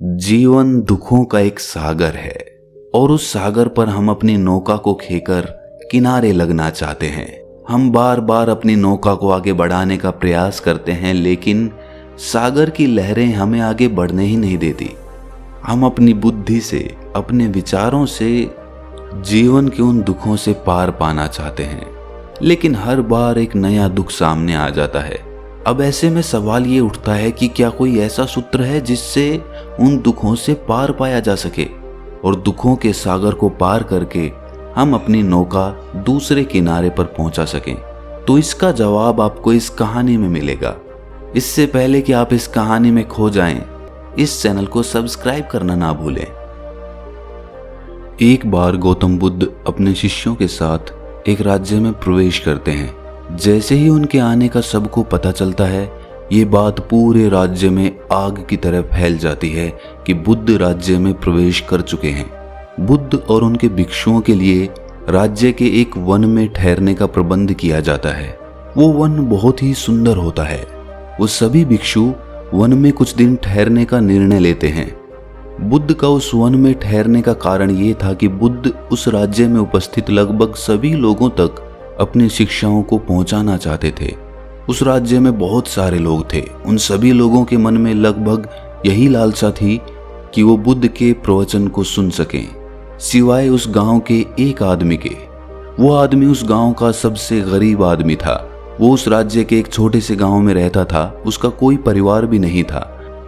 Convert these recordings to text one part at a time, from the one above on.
जीवन दुखों का एक सागर है और उस सागर पर हम अपनी नौका को खेकर किनारे लगना चाहते हैं। हम बार बार अपनी नौका को आगे बढ़ाने का प्रयास करते हैं, लेकिन सागर की लहरें हमें आगे बढ़ने ही नहीं देती। हम अपनी बुद्धि से, अपने विचारों से जीवन के उन दुखों से पार पाना चाहते हैं, लेकिन हर बार एक नया दुख सामने आ जाता है। अब ऐसे में सवाल ये उठता है कि क्या कोई ऐसा सूत्र है जिससे उन दुखों से पार पाया जा सके और दुखों के सागर को पार करके हम अपनी नौका दूसरे किनारे पर पहुंचा सकें? तो इसका जवाब आपको इस कहानी में मिलेगा। इससे पहले कि आप इस कहानी में खो जाएं, इस चैनल को सब्सक्राइब करना ना भूलें। एक बार गौतम बुद्ध अपने शिष्यों के साथ एक राज्य में प्रवेश करते हैं। जैसे ही उनके आने का सबको पता चलता है, ये बात पूरे राज्य में आग की तरह फैल जाती है कि बुद्ध राज्य में प्रवेश कर चुके हैं। बुद्ध और उनके भिक्षुओं के लिए राज्य के एक वन में ठहरने का प्रबंध किया जाता है। वो वन बहुत ही सुंदर होता है। वो सभी भिक्षु वन में कुछ दिन ठहरने का निर्णय लेते हैं। बुद्ध का उस वन में ठहरने का कारण ये था कि बुद्ध उस राज्य में उपस्थित लगभग सभी लोगों तक अपनी शिक्षाओं को पहुंचाना चाहते थे। उस राज्य में बहुत सारे लोग थे। उन सभी लोगों के मन में लगभग यही लालसा थी कि वो बुद्ध के प्रवचन को सुन सकें, सिवाय उस गांव के एक आदमी के। वो आदमी उस गांव का सबसे गरीब आदमी था। वो उस राज्य के एक छोटे से गांव में रहता था। उसका कोई परिवार भी नहीं था।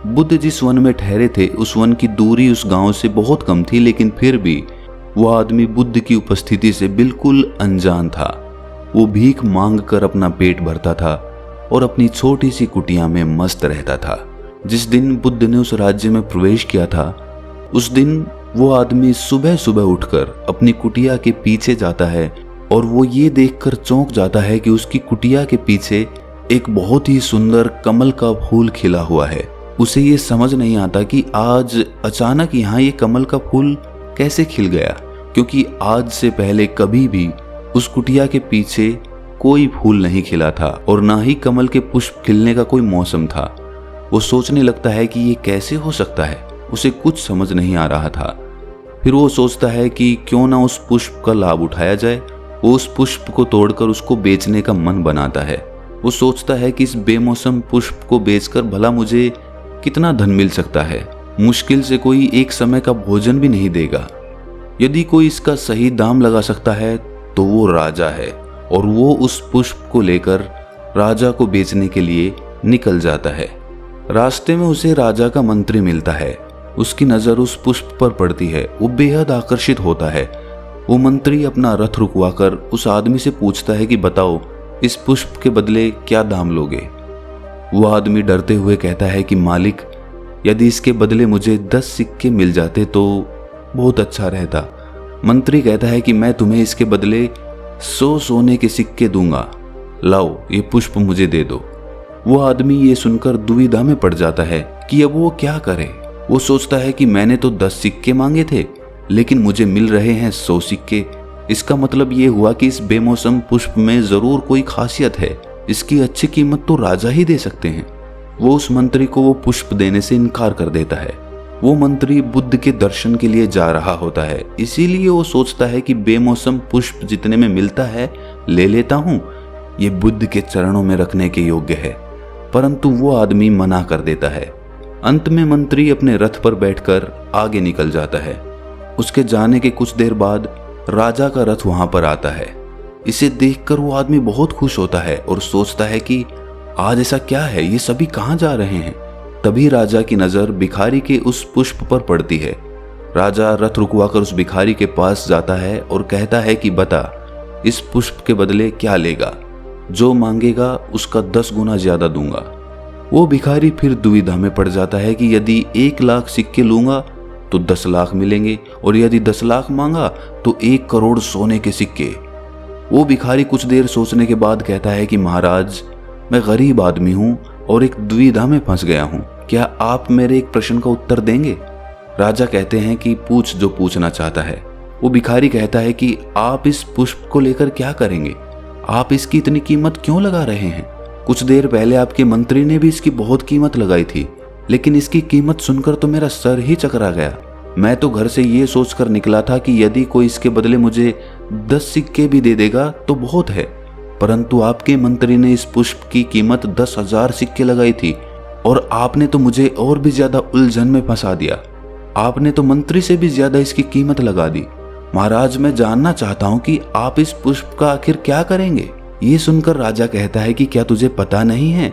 बुद्ध जिस वन में ठहरे थे, उस वन की दूरी उस गांव से बहुत कम थी, लेकिन फिर भी वो आदमी बुद्ध की उपस्थिति से बिल्कुल अनजान था। वो भीख मांग कर अपना पेट भरता था और अपनी छोटी सी कुटिया में मस्त रहता था। जिस दिन बुद्ध ने उस राज्य में प्रवेश किया था, उस दिन वो आदमी सुबह सुबह उठकर अपनी कुटिया के पीछे जाता है और वो ये देखकर चौंक जाता है कि उसकी कुटिया के पीछे एक बहुत ही सुंदर कमल का फूल खिला हुआ है। उसे ये समझ नहीं आता कि आज अचानक यहाँ ये कमल का फूल कैसे खिल गया, क्योंकि आज से पहले कभी भी उस कुटिया के पीछे कोई फूल नहीं खिला था और ना ही कमल के पुष्प खिलने का कोई मौसम था। वो सोचने लगता है कि ये कैसे हो सकता है। उसे कुछ समझ नहीं आ रहा था। फिर वो सोचता है कि क्यों ना उस पुष्प का लाभ उठाया जाए। वो उस पुष्प को तोड़कर उसको बेचने का मन बनाता है। वो सोचता है कि इस बेमौसम पुष्प को बेचकर भला मुझे कितना धन मिल सकता है। मुश्किल से कोई एक समय का भोजन भी नहीं देगा। यदि कोई इसका सही दाम लगा सकता है तो वो राजा है, और वो उस पुष्प को लेकर राजा को बेचने के लिए निकल जाता है। रास्ते में उसे राजा का मंत्री मिलता है। उसकी नजर उस पुष्प पर पड़ती है। वो बेहद आकर्षित होता है। वो मंत्री अपना रथ रुकवाकर उस आदमी से पूछता है कि बताओ, इस पुष्प के बदले क्या दाम लोगे? वो आदमी डरते हुए कहता है कि मालिक, यदि इसके बदले मुझे 10 सिक्के मिल जाते तो बहुत अच्छा रहता। मंत्री कहता है कि मैं तुम्हें इसके बदले 100 सोने के सिक्के दूंगा। लाओ, ये पुष्प मुझे दे दो। वो आदमी ये सुनकर दुविधा में पड़ जाता है कि अब वो क्या करे। वो सोचता है कि मैंने तो 10 सिक्के मांगे थे, लेकिन मुझे मिल रहे हैं 100 सिक्के। इसका मतलब ये हुआ कि इस बेमौसम पुष्प में जरूर कोई खासियत है। इसकी अच्छी कीमत तो राजा ही दे सकते हैं। वो उस मंत्री को वो पुष्प देने से इनकार कर देता है। वो मंत्री बुद्ध के दर्शन के लिए जा रहा होता है, इसीलिए वो सोचता है कि बेमौसम पुष्प जितने में मिलता है ले लेता हूँ, ये बुद्ध के चरणों में रखने के योग्य है। परंतु वो आदमी मना कर देता है। अंत में मंत्री अपने रथ पर बैठकर आगे निकल जाता है। उसके जाने के कुछ देर बाद राजा का रथ वहां पर आता है। इसे देखकर वो आदमी बहुत खुश होता है और सोचता है कि आज ऐसा क्या है, ये सभी कहाँ जा रहे हैं। तभी राजा की नजर भिखारी के उस पुष्प पर पड़ती है। राजा रथ रुकवाकर उस भिखारी के पास जाता है और कहता है कि बता, इस पुष्प के बदले क्या लेगा? जो मांगेगा उसका 10 गुना ज्यादा दूंगा। वो भिखारी फिर दुविधा में पड़ जाता है कि यदि 1 लाख सिक्के लूंगा तो 10 लाख मिलेंगे, और यदि 10 लाख मांगा तो 1 करोड़ सोने के सिक्के। वो भिखारी कुछ देर सोचने के बाद कहता है कि महाराज, मैं गरीब आदमी हूं और एक दुविधा में फंस गया हूं। क्या आप मेरे एक प्रश्न का उत्तर देंगे? राजा कहते हैं कि पूछ जो पूछना चाहता है। वो भिखारी कहता है कि आप इस पुष्प को लेकर क्या करेंगे? आप इसकी इतनी कीमत क्यों लगा रहे हैं? कुछ देर पहले आपके मंत्री ने भी इसकी बहुत कीमत लगाई थी। लेकिन इसकी कीमत सुनकर तो मेरा सर ही चकरा गया। मैं तो घर से ये सोचकर निकला था कि यदि कोई इसके बदले मुझे 10 सिक्के भी दे देगा तो बहुत है, परंतु आपके मंत्री ने इस पुष्प की कीमत 10,000 सिक्के लगाई थी और आपने तो मुझे और भी ज्यादा उलझन में फंसा दिया। आपने तो मंत्री से भी ज्यादा इसकी कीमत लगा दी। महाराज, मैं जानना चाहता हूँ कि आप इस पुष्प का आखिर क्या करेंगे। ये सुनकर राजा कहता है कि क्या तुझे पता नहीं है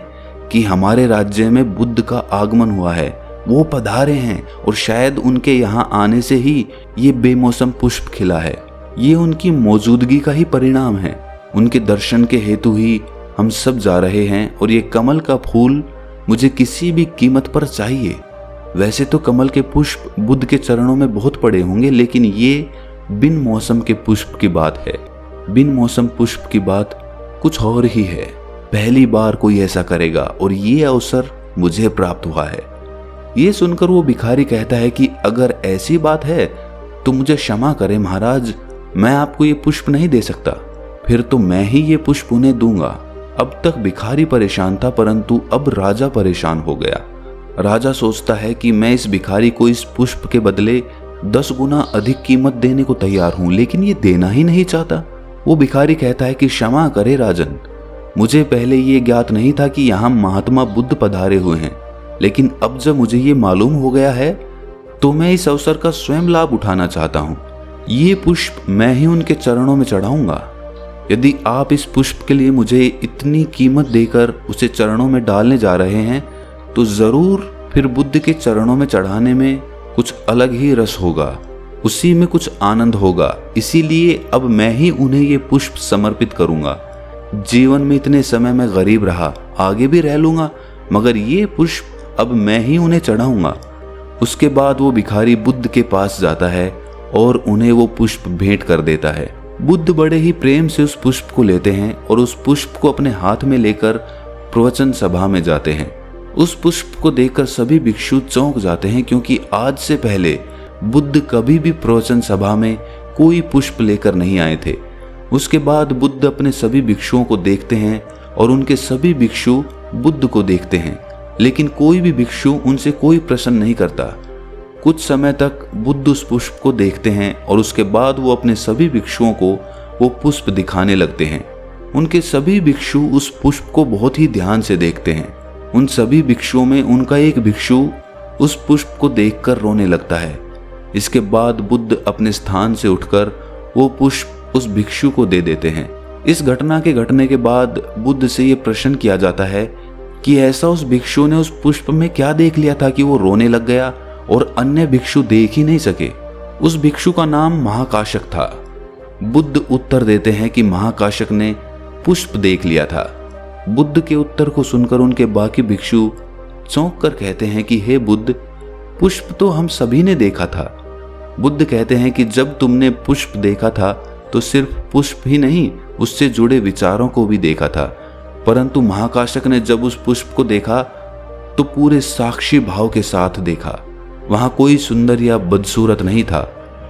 कि हमारे राज्य में बुद्ध का आगमन हुआ है, वो पधारे हैं और शायद उनके यहाँ आने से ही ये बेमौसम पुष्प खिला है। ये उनकी मौजूदगी का ही परिणाम है। उनके दर्शन के हेतु ही हम सब जा रहे हैं और ये कमल का फूल मुझे किसी भी कीमत पर चाहिए। वैसे तो कमल के पुष्प बुद्ध के चरणों में बहुत पड़े होंगे, लेकिन ये बिन मौसम के पुष्प की बात है। बिन मौसम पुष्प की बात कुछ और ही है। पहली बार कोई ऐसा करेगा और ये अवसर मुझे प्राप्त हुआ है। ये सुनकर वो भिखारी कहता है कि अगर ऐसी बात है तो मुझे क्षमा करें महाराज, मैं आपको ये पुष्प नहीं दे सकता। फिर तो मैं ही ये पुष्प उन्हें दूंगा। अब तक भिखारी परेशान था, परंतु अब राजा परेशान हो गया। राजा सोचता है कि मैं इस भिखारी को इस पुष्प के बदले 10 गुना अधिक कीमत देने को तैयार हूं, लेकिन ये देना ही नहीं चाहता। वो भिखारी कहता है कि क्षमा करे राजन, मुझे पहले ये ज्ञात नहीं था कि यहाँ महात्मा बुद्ध पधारे हुए हैं, लेकिन अब जब मुझे ये मालूम हो गया है तो मैं इस अवसर का स्वयं लाभ उठाना चाहता हूँ। ये पुष्प मैं ही उनके चरणों में चढ़ाऊंगा। यदि आप इस पुष्प के लिए मुझे इतनी कीमत देकर उसे चरणों में डालने जा रहे हैं तो जरूर फिर बुद्ध के चरणों में चढ़ाने में कुछ अलग ही रस होगा, उसी में कुछ आनंद होगा। इसीलिए अब मैं ही उन्हें ये पुष्प समर्पित करूंगा। जीवन में इतने समय मैं गरीब रहा, आगे भी रह लूंगा, मगर ये पुष्प अब मैं ही उन्हें चढ़ाऊंगा। उसके बाद वो भिखारी बुद्ध के पास जाता है और उन्हें वो पुष्प भेंट कर देता है। बुद्ध बड़े ही प्रेम से उस पुष्प को लेते हैं और उस पुष्प को अपने हाथ में लेकर प्रवचन सभा में जाते हैं। उस पुष्प को देखकर सभी भिक्षु चौंक जाते हैं, क्योंकि आज से पहले बुद्ध कभी भी प्रवचन सभा में कोई पुष्प लेकर नहीं आए थे। उसके बाद बुद्ध अपने सभी भिक्षुओं को देखते हैं और उनके सभी भिक्षु बुद्ध को देखते हैं, लेकिन कोई भी भिक्षु उनसे कोई प्रश्न नहीं करता। कुछ समय तक बुद्ध उस पुष्प को देखते हैं और उसके बाद वो अपने सभी भिक्षुओं को वो पुष्प दिखाने लगते हैं। उनके सभी भिक्षु उस पुष्प को बहुत ही ध्यान से देखते हैं। उन सभी भिक्षुओं में उनका एक भिक्षु उस पुष्प को देखकर रोने लगता है। इसके बाद बुद्ध अपने स्थान से उठकर वो पुष्प उस भिक्षु को दे देते हैं। इस घटना के घटने के बाद बुद्ध से ये प्रश्न किया जाता है कि ऐसा उस भिक्षु ने उस पुष्प में क्या देख लिया था कि वो रोने लग गया और अन्य भिक्षु देख ही नहीं सके। उस भिक्षु का नाम महाकाशक था। बुद्ध उत्तर देते हैं कि महाकाशक ने पुष्प देख लिया था। बुद्ध के उत्तर को सुनकर उनके बाकी भिक्षु चौंक कर कहते हैं कि हे बुद्ध, पुष्प तो हम सभी ने देखा था। बुद्ध कहते हैं कि जब तुमने पुष्प देखा था तो सिर्फ पुष्प ही नहीं, उससे जुड़े विचारों को भी देखा था, परंतु महाकाशक ने जब उस पुष्प को देखा तो पूरे साक्षी भाव के साथ देखा। वहां कोई सुंदर या बदसूरत नहीं था,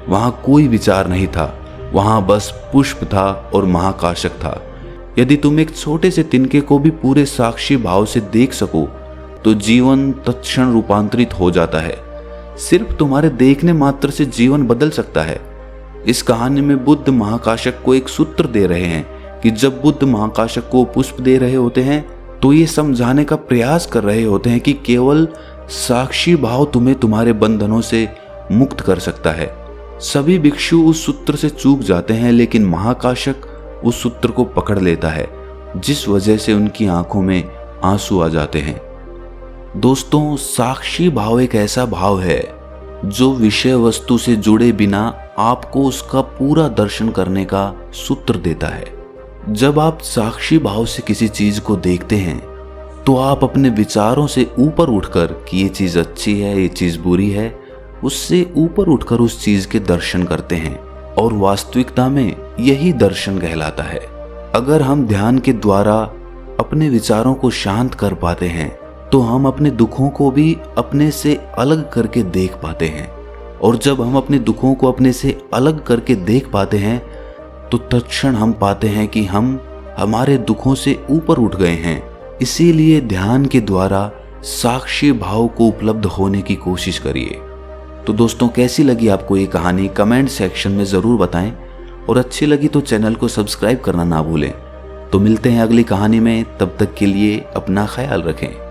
वहां कोई विचार नहीं था, वहां बस पुष्प था और महाकाशक था। यदि तुम एक छोटे से तिनके को भी पूरे साक्षी भाव से देख सको तो जीवन तत्क्षण रूपांतरित हो जाता है। सिर्फ तुम्हारे देखने मात्र से जीवन बदल सकता है। इस कहानी में बुद्ध महाकाशक को एक सूत्र दे रहे हैं कि जब बुद्ध महाकाशक को पुष्प दे रहे होते हैं तो ये समझाने का प्रयास कर रहे होते हैं कि केवल साक्षी भाव तुम्हें तुम्हारे बंधनों से मुक्त कर सकता है। सभी भिक्षु उस सूत्र से चूक जाते हैं, लेकिन महाकाशक उस सूत्र को पकड़ लेता है, जिस वजह से उनकी आंखों में आंसू आ जाते हैं। दोस्तों, साक्षी भाव एक ऐसा भाव है जो विषय वस्तु से जुड़े बिना आपको उसका पूरा दर्शन करने का सूत्र देता है। जब आप साक्षी भाव से किसी चीज को देखते हैं तो आप अपने विचारों से ऊपर उठकर कि ये चीज अच्छी है, ये चीज बुरी है, उससे ऊपर उठकर उस चीज के दर्शन करते हैं, और वास्तविकता में यही दर्शन कहलाता है। अगर हम ध्यान के द्वारा अपने विचारों को शांत कर पाते हैं तो हम अपने दुखों को भी अपने से अलग करके देख पाते हैं, और जब हम अपने दुखों को अपने से अलग करके देख पाते हैं तो तत्क्षण हम पाते हैं कि हम हमारे दुखों से ऊपर उठ गए हैं। इसीलिए ध्यान के द्वारा साक्षी भाव को उपलब्ध होने की कोशिश करिए। तो दोस्तों, कैसी लगी आपको ये कहानी कमेंट सेक्शन में ज़रूर बताएं, और अच्छी लगी तो चैनल को सब्सक्राइब करना ना भूलें। तो मिलते हैं अगली कहानी में, तब तक के लिए अपना ख्याल रखें।